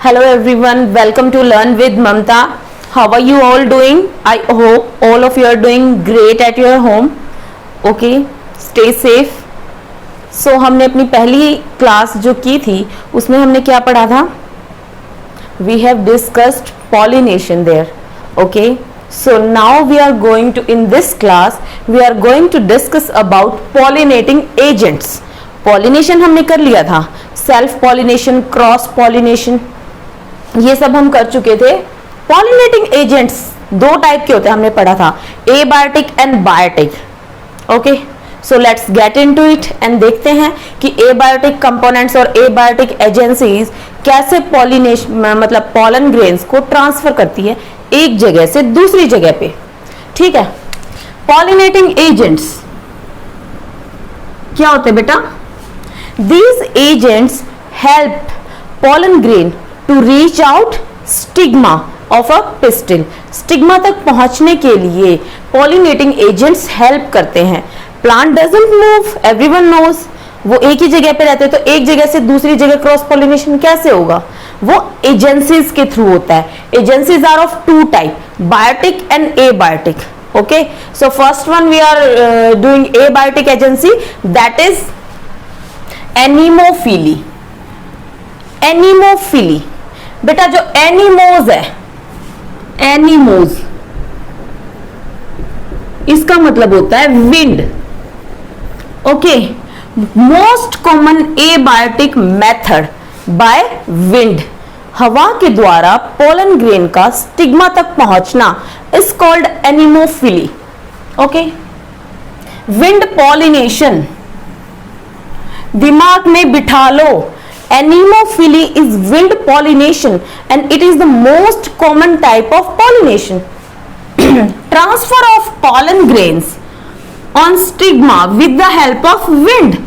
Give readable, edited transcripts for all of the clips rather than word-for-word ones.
Hello everyone, welcome to Learn with Mamta. How are you all doing? I hope all of you are doing great at your home. Okay, stay safe. So हमने अपनी पहली class जो की थी उसमें हमने क्या पढ़ा था? We have discussed pollination there. Okay, so now we are going to, in this class we are going to discuss about pollinating agents. Pollination हमने कर लिया था, self pollination, cross pollination, ये सब हम कर चुके थे. पॉलिनेटिंग एजेंट्स दो टाइप के होते हैं, हमने पढ़ा था abiotic and biotic. Okay, so let's get into it and देखते हैं कि एबायोटिक कंपोनेंट्स और एबायोटिक एजेंसीज कैसे पॉलिनेशन मतलब पॉलन ग्रेन्स को ट्रांसफर करती है एक जगह से दूसरी जगह पे. ठीक है, पॉलिनेटिंग एजेंट्स क्या होते हैं बेटा? These agents help pollen grain to reach out stigma of a pistil. Stigma तक पहुंचने के लिए पॉलिनेटिंग एजेंट्स हेल्प करते हैं. Plant doesn't move, everyone knows. वो एक ही जगह पे रहते हैं, तो एक जगह से दूसरी जगह क्रॉस पॉलिनेशन कैसे होगा? वो एजेंसीज के थ्रू होता है. Agencies are of two type, biotic and abiotic. Okay, so first one we are doing abiotic agency, that is anemophily. Anemophily बेटा, जो एनिमोज है, एनिमोज इसका मतलब होता है wind. Okay, most common abiotic method by wind. हवा के द्वारा पोलन ग्रेन का स्टिग्मा तक पहुंचना is called anemophily. Okay, wind pollination दिमाग में बिठा लो. Anemophily is wind pollination and it is the most common type of pollination. Transfer of pollen grains on stigma with the help of wind.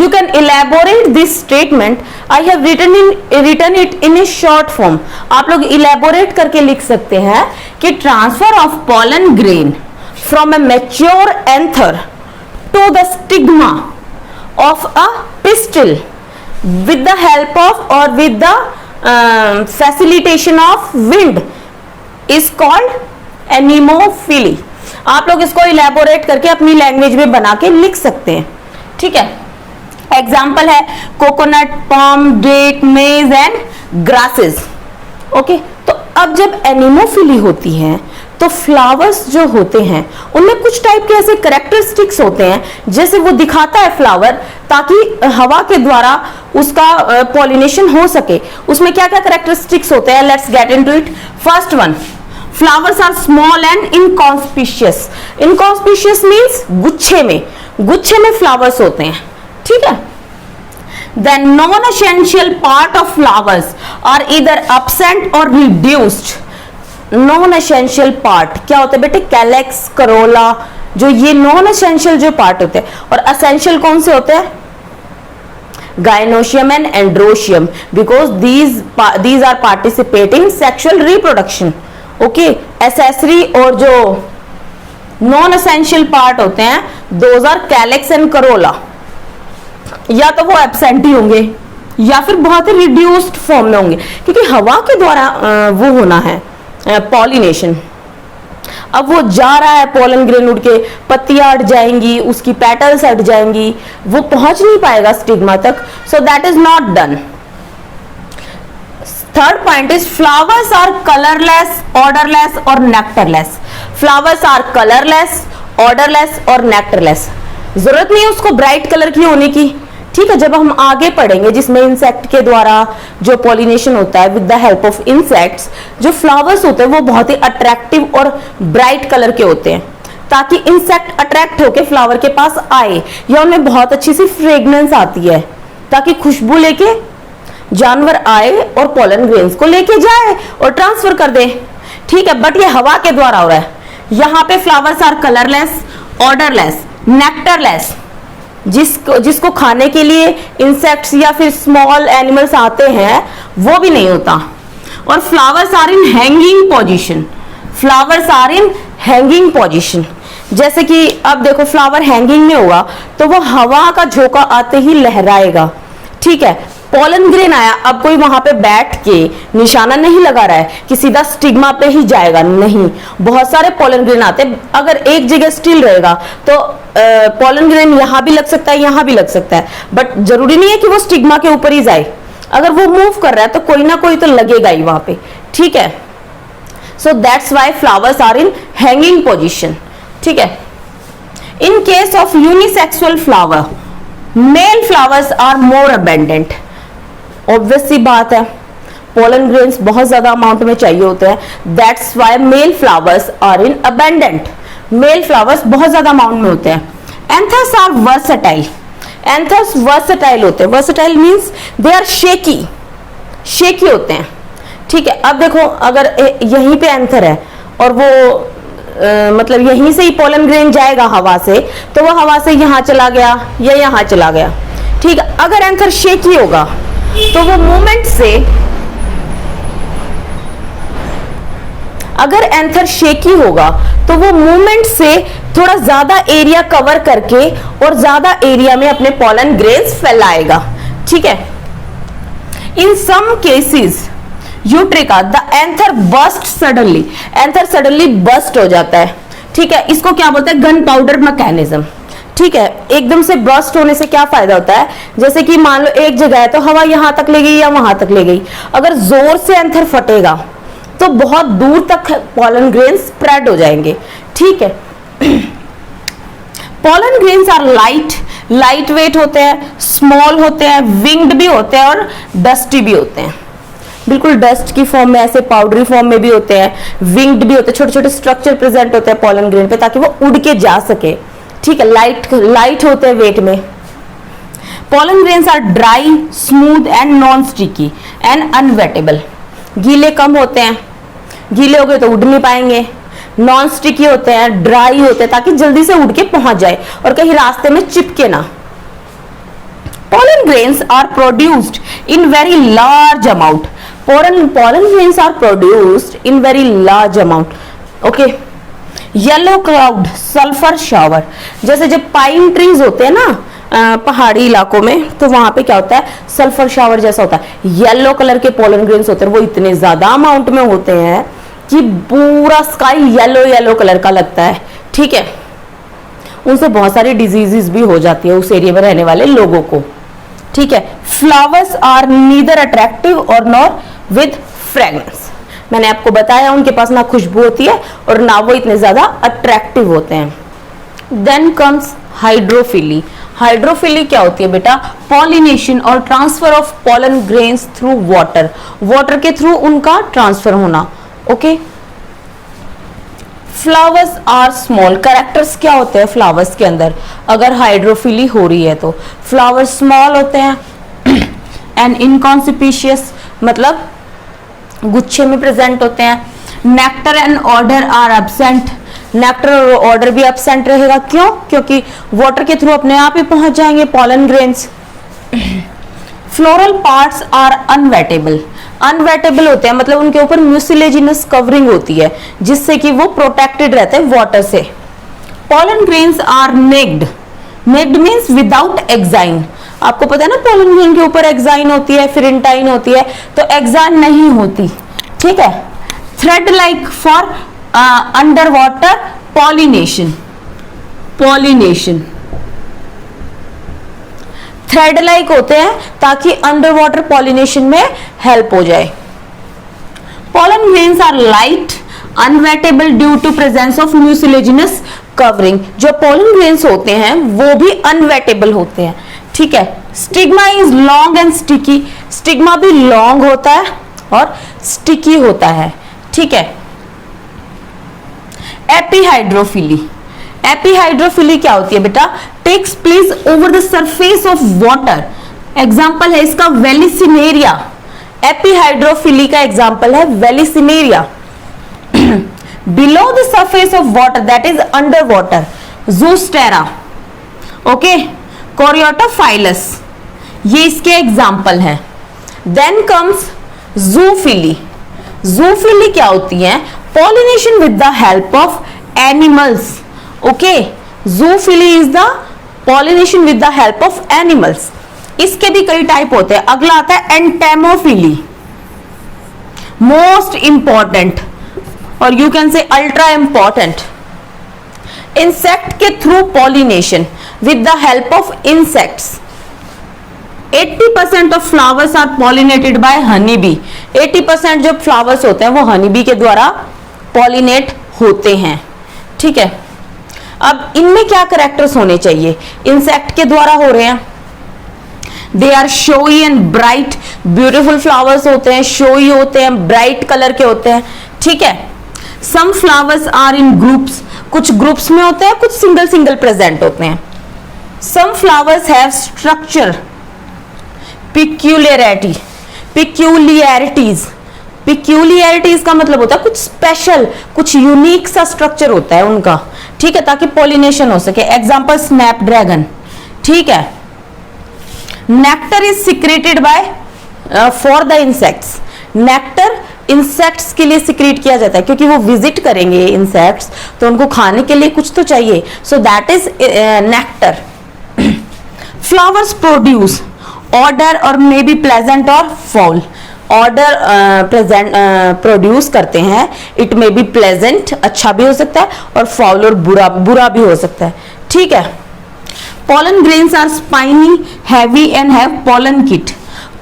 You can elaborate this statement. I have written it in a short form. आप लोग elaborate करके लिख सकते हैं कि transfer of pollen grain from a mature anther to the stigma of a pistil with the help of or with the facilitation of wind is called anemophily. आप लोग इसको इलेबोरेट करके अपनी लैंग्वेज में बना के लिख सकते हैं. ठीक है, एग्जाम्पल है कोकोनट, पाम, डेट, मेज एंड ग्रासेस. ओके, तो अब जब एनीमोफिली होती है तो फ्लावर्स जो होते हैं उनमें कुछ टाइप के ऐसे कैरेक्टरिस्टिक्स होते हैं, जैसे वो दिखाता है फ्लावर ताकि हवा के द्वारा उसका पॉलिनेशन हो सके. उसमें क्या क्या कैरेक्टरिस्टिक्स होते हैं? Let's get into it. First one, flowers are small and inconspicuous. Inconspicuous means गुच्छे में फ्लावर्स होते हैं. ठीक है, then non-essential part of flowers are either absent or reduced. non-essential part क्या होता है बेटे? कैलेक्स, करोला, जो ये non-essential जो पार्ट होते हैं. और essential कौन से होते हैं? gynoecium and androecium, because these are participating sexual reproduction. okay, accessory और जो non-essential part होते हैं those are calyx and corolla. या तो वो एब्सेंट ही होंगे या फिर बहुत ही रिड्यूस्ड फॉर्म में होंगे, क्योंकि हवा के द्वारा वो होना है पॉलिनेशन. अब वो जा रहा है पोलन ग्रेन उड़ के, पत्तियां अट जाएंगी, उसकी पेटल्स अट जाएंगी, वो पहुंच नहीं पाएगा स्टिग्मा तक. So that is not done. Third point is flowers are colourless, odourless और nectarless. Flowers are colourless, odourless और नेक्टरलेस. जरूरत नहीं है उसको ब्राइट कलर की होने की. ठीक है, जब हम आगे पढ़ेंगे जिसमें इंसेक्ट के द्वारा जो पॉलिनेशन होता है with the help of insects, जो फ्लावर्स होते हैं वो बहुत ही अट्रैक्टिव और ब्राइट कलर के होते हैं ताकि इंसेक्ट अट्रैक्ट होकर फ्लावर के पास आए, या उनमें बहुत अच्छी सी फ्रेग्रेंस आती है ताकि खुशबू लेके जानवर आए और पोलन ग्रेन्स को लेके जाए और ट्रांसफर कर दे. ठीक है, बट ये हवा के द्वारा हो रहा है. यहाँ पे flowers are colourless, odourless, nectarless. जिसको खाने के लिए इंसेक्ट्स या फिर स्मॉल एनिमल्स आते हैं वो भी नहीं होता. और flowers are in hanging position. Flowers are in hanging position, जैसे कि अब देखो फ्लावर हैंगिंग में होगा तो वो हवा का झोंका आते ही लहराएगा. ठीक है, पॉलन ग्रेन आया, अब कोई वहां पे बैठ के निशाना नहीं लगा रहा है कि सीधा स्टिग्मा पे ही जाएगा, नहीं, बहुत सारे पॉलन ग्रेन आते हैं। अगर एक जगह स्टिल रहेगा तो पॉलन ग्रेन यहां भी लग सकता है, यहां भी लग सकता है, बट जरूरी नहीं है कि वो स्टिग्मा के ऊपर ही जाए। अगर वो मूव कर रहा है तो कोई ना कोई तो लगेगा ही वहां पे, ठीक है। So that's why flowers are in hanging position, ठीक है। In case of unisexual flower, male flowers are more abundant. Obvious सी बात है, पोलन ग्रेन्स बहुत ज्यादा अमाउंट में चाहिए होते हैं, that's why male flowers are in abundant. Male flowers बहुत ज्यादा अमाउंट में होते हैं। Anthers are versatile, anthers versatile होते हैं। Versatile means they are shaky, shaky होते हैं, ठीक है। अब देखो, अगर यहीं पे एंथर है और वो मतलब यहीं से ही पोलन ग्रेन जाएगा हवा से, तो वो हवा से यहां चला गया या यहां चला गया, ठीक है। अगर एंथर शेकी होगा तो वो मूवमेंट से, अगर एंथर शेकी होगा तो वो मूवमेंट से थोड़ा ज्यादा एरिया कवर करके और ज्यादा एरिया में अपने पोलन ग्रेन्स फैलाएगा, ठीक है। इन सम केसेस यूट्रिका the anther burst suddenly, anther suddenly burst हो जाता है, ठीक है। इसको क्या बोलते हैं, गन पाउडर मैकेनिज्म, ठीक है। एकदम से बस्ट होने से क्या फायदा होता है, जैसे कि मान लो एक जगह है तो हवा यहां तक ले गई या वहां तक ले गई, अगर जोर से एंथर फटेगा तो बहुत दूर तक पोलन ग्रेन स्प्रेड हो जाएंगे, ठीक है। Pollen grains are light, light weight होते हैं, स्मॉल होते हैं, विंग्ड भी होते हैं और डस्टी भी होते हैं। बिल्कुल डस्ट की फॉर्म में, ऐसे पाउडरी फॉर्म में भी होते हैं, विंग्ड भी होते हैं, छोटे छोटे स्ट्रक्चर प्रेजेंट होते हैं पोलन ग्रेन पे ताकि वो उड़ के जा सके, ठीक है। लाइट होते हैं वेट में। Pollen grains are dry, smooth and non sticky and unwettable. गीले कम होते हैं, गीले हो गए तो उड़ नहीं पाएंगे। नॉन स्टिकी होते हैं, ड्राई होते हैं ताकि जल्दी से उड़ के पहुंच जाए और कहीं रास्ते में चिपके ना। Pollen grains are produced in very large amount, pollen grains are produced in very large amount, okay। Yellow cloud, sulphur shower, जैसे जब पाइन ट्रीज होते हैं ना पहाड़ी इलाकों में, तो वहां पे क्या होता है, सल्फर शावर जैसा होता है। येलो कलर के पोलन ग्रेन्स होते हैं, वो इतने ज्यादा अमाउंट में होते हैं कि पूरा स्काई येलो येलो कलर का लगता है, ठीक है। उनसे बहुत सारी डिजीजेस भी हो जाती है उस एरिया में रहने वाले लोगों को, ठीक है। फ्लावर्स आर नीदर अट्रैक्टिव और नॉर विद फ्रेग्रेंस, मैंने आपको बताया उनके पास ना खुशबू होती है और ना वो इतने ज्यादा अट्रैक्टिव होते हैं। Then comes hydrophily. हाइड्रोफिली क्या होती है बेटा, पॉलिनेशन और transfer of pollen grains through water, water के थ्रू उनका ट्रांसफर होना, okay. Flowers are small, characters क्या होते हैं फ्लावर्स के अंदर अगर हाइड्रोफिली हो रही है तो, फ्लावर्स स्मॉल होते हैं एंड इनकॉन्सिपिशियस, मतलब गुच्छे में प्रेजेंट होते हैं। Nectar and odour are absent, nectar और ऑर्डर भी एब्सेंट रहेगा, क्यों, क्योंकि वाटर के थ्रू अपने आप ही पहुंच जाएंगे pollen grains. Floral parts are unwettable, unwettable होते हैं मतलब उनके ऊपर म्यूसिलेजिनस कवरिंग होती है जिससे कि वो प्रोटेक्टेड रहते हैं वाटर से। Pollen grains are naked, naked means without exine, आपको पता है ना पोलन ग्रेन के ऊपर एक्साइन होती है, फिर इंटाइन होती है, तो एक्साइन नहीं होती, ठीक है। Thread like for under water pollination, pollination thread like होते हैं ताकि अंडर वाटर पॉलिनेशन में हेल्प हो जाए। Pollen grains are light unwettable due to presence of mucilaginous covering, जो पोलन ग्रेन्स होते हैं वो भी अनवेटेबल होते हैं, ठीक है। Stigma is long and sticky, stigma भी लॉन्ग होता है और स्टिकी होता है, ठीक है। एपीहाइड्रोफिली, एपीहाइड्रोफिली क्या होती है बेटा, takes place over the surface of water, example है इसका वेलिसिनेरिया, एपीहाइड्रोफिली का एग्जाम्पल है Vallisneria. Below the surface of water that is under water, Zostera, okay, Ceratophyllum, ये इसके एग्जाम्पल हैं। देन कम्स ज़ूफिली, ज़ूफिली क्या होती है, pollination with the help of animals, okay. Zoophily is the pollination with the help of animals. इसके भी कई type होते हैं। अगला आता है एंटेमोफिली, मोस्ट इंपॉर्टेंट और you can say ultra important. Insect के through pollination with the help of insects. 80% of flowers are pollinated by honey bee. 80% जो फ्लावर्स होते हैं वो हनी बी के द्वारा पॉलिनेट होते हैं। ठीक है, अब इनमें क्या कैरेक्टर्स होने चाहिए? इंसेक्ट के द्वारा हो रहे हैं, they are showy and bright, beautiful flowers होते हैं, शोई होते हैं, ब्राइट कलर के होते हैं। ठीक है, some flowers are in groups, कुछ ग्रुप्स में होते हैं, कुछ सिंगल सिंगल प्रेजेंट होते हैं। Some flowers have structure, peculiarity, peculiarities का मतलब होता है कुछ स्पेशल, कुछ यूनिक सा स्ट्रक्चर होता है उनका। ठीक है, ताकि पॉलिनेशन हो सके। Example Snapdragon. ठीक है, nectar is secreted by for the insects. Nectar insects के लिए सिक्रेट किया जाता है क्योंकि वो विजिट करेंगे इंसेक्ट्स, तो उनको खाने के लिए कुछ तो चाहिए, सो that is nectar. Flowers produce order और मे बी प्लेजेंट और फाउल। ऑर्डर प्रोड्यूस करते हैं, इट मे बी प्लेजेंट, अच्छा भी हो सकता है, और फाउल और बुरा भी हो सकता है। ठीक है, pollen grains are spiny, heavy and have pollen kit.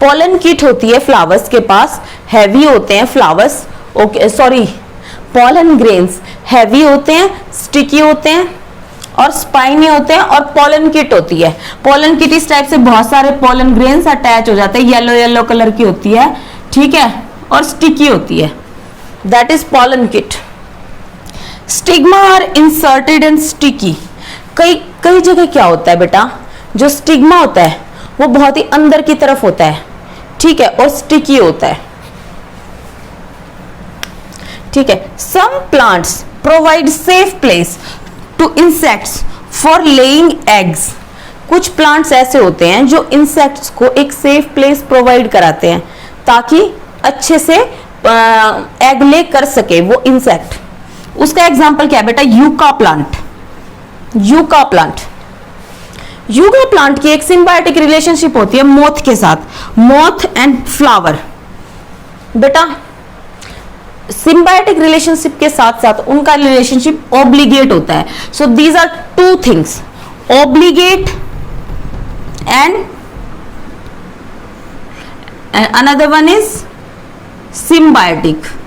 pollen kit होती है फ्लावर्स के पास, heavy होते हैं flowers, okay sorry, pollen grains heavy होते हैं, sticky होते हैं और spiny होते हैं, और pollen kit होती है। pollen kit इस टाइप से बहुत सारे pollen grains अटैच हो जाते हैं, येलो येलो कलर की होती है। ठीक है, और sticky होती है, that is pollen kit. Stigma are inserted and sticky. कई जगह क्या होता है बेटा, जो स्टिग्मा होता है वो बहुत ही अंदर की तरफ होता है। ठीक है, और स्टिकी होता है। ठीक है, some plants provide safe place to insects for laying eggs. कुछ प्लांट्स ऐसे होते हैं जो इंसेक्ट्स को एक सेफ प्लेस प्रोवाइड कराते हैं ताकि अच्छे से एग ले कर सके वो इंसेक्ट। उसका एग्जांपल क्या है बेटा? Yucca plant. Yucca plant, yucca plant की एक सिम्बायोटिक रिलेशनशिप होती है मोथ के साथ, मोथ एंड फ्लावर। बेटा सिम्बायोटिक रिलेशनशिप के साथ साथ उनका रिलेशनशिप ऑब्लिगेट होता है। So these are two things, obligate and another one is symbiotic.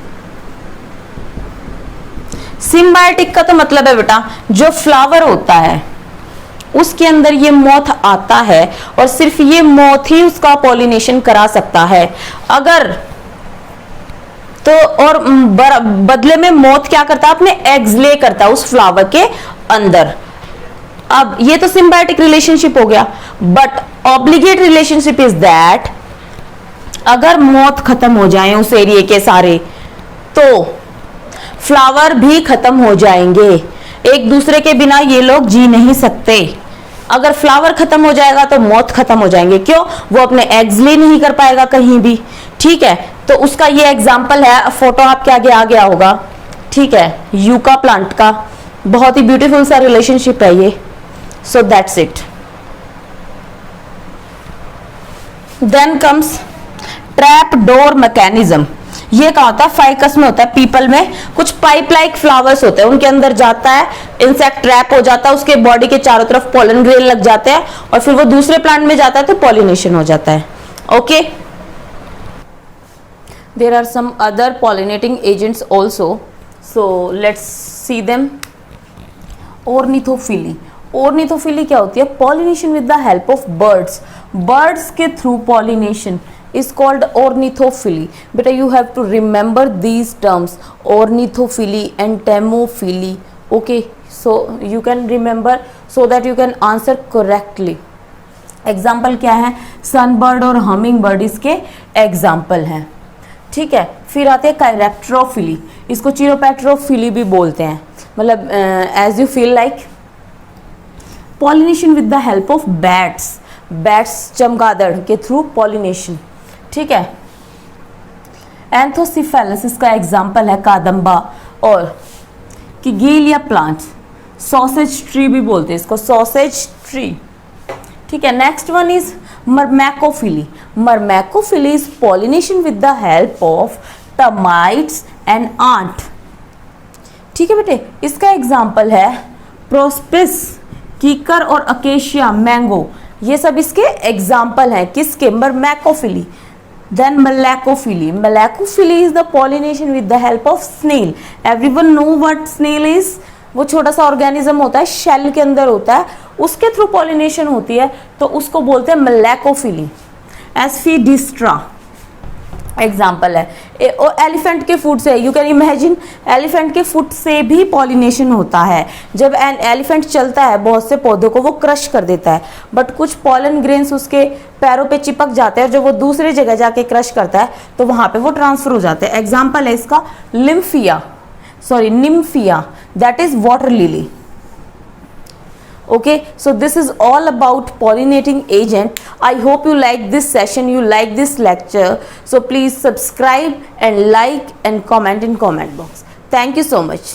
Symbiotic का तो मतलब है बेटा जो फ्लावर होता है उसके अंदर ये मोथ आता है और सिर्फ ये मोथ ही उसका पॉलिनेशन करा सकता है। अगर तो और बदले में मोथ क्या करता है? अपने एग्स ले करता है उस फ्लावर के अंदर। अब ये तो सिम्बायोटिक रिलेशनशिप हो गया, but obligate relationship is that अगर मोथ खत्म हो जाए उस एरिया के सारे तो फ्लावर भी खत्म हो जाएंगे। एक दूसरे के बिना ये लोग जी नहीं सकते। अगर फ्लावर खत्म हो जाएगा तो मोथ खत्म हो जाएंगे। क्यों? वो अपने एग्स ले नहीं कर पाएगा कहीं भी। ठीक है, तो उसका ये एग्जाम्पल है, फोटो आपके आगे आ गया होगा। ठीक है, यूका प्लांट का बहुत ही ब्यूटीफुल सा रिलेशनशिप है ये। So that's it. Then comes trap door mechanism. ये क्या होता है? फाइकस में होता है, पीपल में कुछ पाइप लाइक फ्लावर्स होते हैं, उनके अंदर जाता है इंसेक्ट, ट्रैप हो जाता है, उसके बॉडी के चारों तरफ पोलन ग्रेन लग जाते हैं और फिर वो दूसरे प्लांट में जाता है तो पॉलिनेशन हो जाता है। Okay, there are some other pollinating agents also, so let's see them. Ornithophily. Ornithophily क्या होती है? Pollination with the help of birds. Birds के through pollination is called ornithophily. Beta, you have to remember these terms, ornithophily and entomophily. Okay, so you can remember so that you can answer correctly. Example क्या है? sunbird और hummingbird इसके example हैं। ठीक है, फिर आते हैं chiropterophily, इसको chiropterophily भी बोलते हैं। मतलब as you feel like pollination with the help of bats. bats चमगादड़ के थ्रू pollination। ठीक है, एंथोसिफेलस इसका एग्जाम्पल है कादम्बा और किगेलिया प्लांट। सॉसेज ट्री भी बोलते हैं इसको, सॉसेज ट्री। ठीक है, next one is Myrmecophily. Myrmecophily is pollination with the help of termites and ant. ठीक है बेटे, इसका एग्जाम्पल है प्रोस्पिस, कीकर और अकेशिया, मैंगो, ये सब इसके एग्जाम्पल हैं किसके? मyrmecophily. Then malacophily. Malacophily is the pollination with the help of snail. Everyone know what snail is? वो छोटा सा ऑर्गेनिज्म होता है, शेल के अंदर होता है, उसके थ्रू पॉलिनेशन होती है, तो उसको बोलते हैं malacophily. एस्फिडिस्ट्रा एग्जाम्पल है। और एलिफेंट के फूड से, यू कैन इमेजिन, एलिफेंट के फूड से भी पॉलिनेशन होता है। जब एलिफेंट चलता है बहुत से पौधों को वो क्रश कर देता है, बट कुछ पॉलन ग्रेन्स उसके पैरों पे चिपक जाते हैं, जो वो दूसरी जगह जाके क्रश करता है तो वहां पे वो ट्रांसफर हो जाते हैं। एग्जाम्पल है इसका Nymphaea, that is water lily. Okay, so this is all about pollinating agent. I hope you like this session, you like this lecture, so please subscribe and like and comment in comment box. Thank you so much.